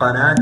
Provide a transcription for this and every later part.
قناة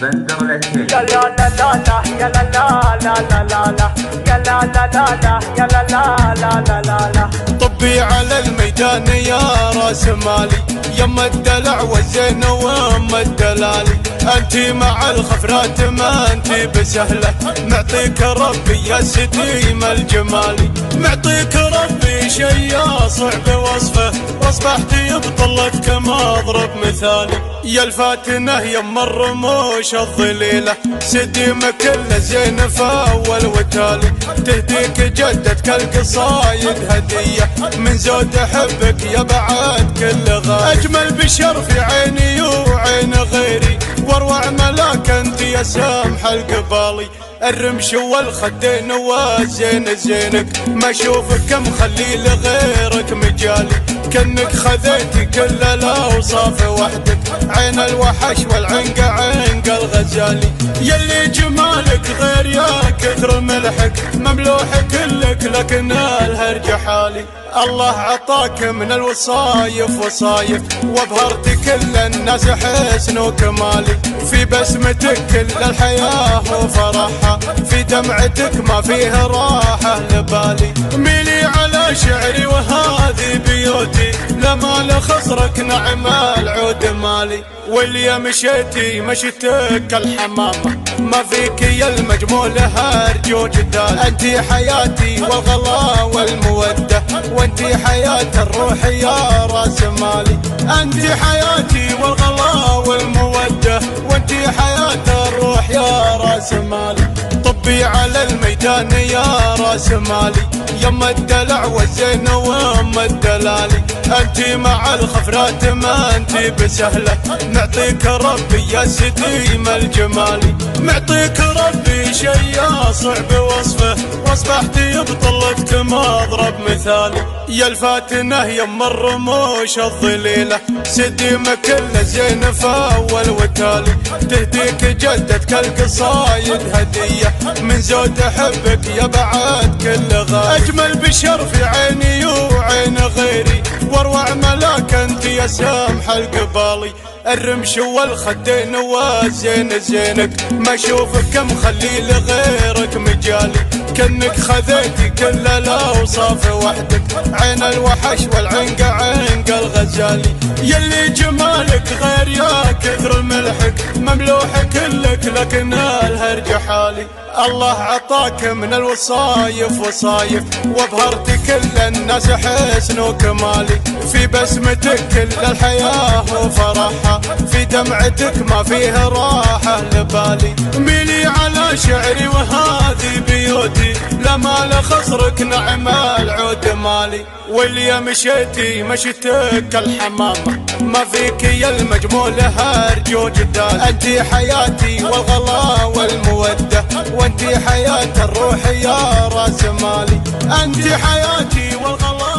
بندر العتيبي. يا لا لا لا لا يا لا لا لا لا لا لا يا لا لا لا لا يا لا لا لا لا لا لا. طبي على الميدان يا راس مالي، يما الدلع والزين وام الدلالي. انتي مع الخفرات ما انتي بسهله، معطيك ربي يا ستيم الجمالي. معطيك ربي شي صعب وصفه، واصبحتي بطلتك ما اضرب مثالي. يا الفاتنه يما الرموش الظليله، سديم كله زين فاول وتالي. تهديك جدتك القصايد هديه، من زود احبك يا بعد كل غالي. اجمل بشر في عيني وعين غيري، واروع ملاك انت يا سامح القبالي. الرمش والخدين وزين زينك، ما اشوفك مخلي لغيرك مجالي. كأنك خذيتي كل الاوصاف وحدك، عين الوحش والعنق عنق الغزالي. يلي جمالك غير يا كثر ملحك، مملوح كلك لكن الهرج حالي. الله عطاك من الوصايف وصايف، وابهرت كل الناس حسن وكمالي. في بسمتك كل الحياة وفرحها، في دمعتك ما فيه راحة لبالي. ميلي على شعري وهذه بيوتي، لما لخصرك نعم العود مالي. واللي مشيتي مشيتك الحمامة، ما فيك يا المجمول هرج وجدال. انتي حياتي والغلا والمودة، وانتي حياة الروح يا راس مالي. انتي حياتي والغلا والمودة، وانتي حياة الروح يا راس مالي. طبي على الميدان يا راس مالي، يما الدلع والزين وام الدلالي. انتي مع الخفرات ما انتي بسهله، معطيك ربي يا ستيم الجمالي. معطيك ربي شي صعب وصفه، واصبحتي بطلتك ما اضرب مثالي. يا الفاتنه يما الرموش الظليله، سديم كله زين فاول وتالي. تهديك جدتك القصايد هديه، من زود احبك يا بعد كل غالي. اجمل بشر في عيني وعين غيري، واروع ملاك انت يا سامح القبالي. الرمش والخدين وزين زينك، ما اشوفك مخلي لغيرك مجالي. كأنك خذيتي كل الاوصاف وحدك، عين الوحش والعنق عنق الغزالي. يلي جمالك غير يا كثر ملحك، مملوح كلك لكن الهرج حالي. الله عطاك من الوصايف وصايف، وابهرت كل الناس حسن وكمالي. في بسمتك كل الحياة وفرحها، في دمعتك ما فيه راحة لبالي. ميلي على شعري وهذه بيوتي، لما لخصرك نعم العود مالي. واللي مشيتي مشيتك الحمامة، ما فيك يا المجمول هرج وجدال. انتي حياتي والغلا والمودة، وانتي حياة الروح يا راس مالي. انتي حياتي والغلا